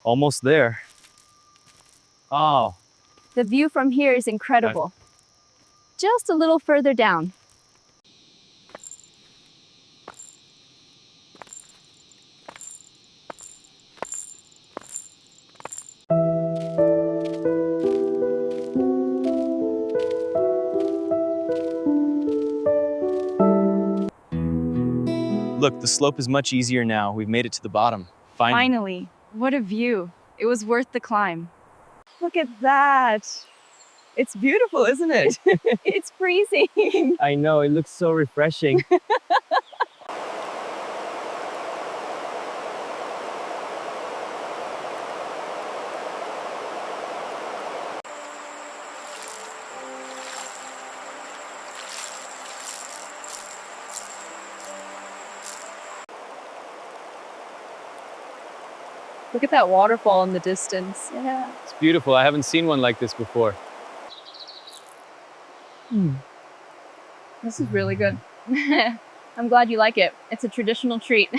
Almost there. Oh, The view from here is incredible. Just a little further down. look, the slope is much easier now. We've made it to the bottom. Finally, what a view. It was worth the climb. Look at that. It's beautiful, isn't it? It's freezing. I know, it looks so refreshing. Look at that waterfall in the distance. Yeah. It's beautiful. I haven't seen one like this before. This is really good. I'm glad you like it. It's a traditional treat.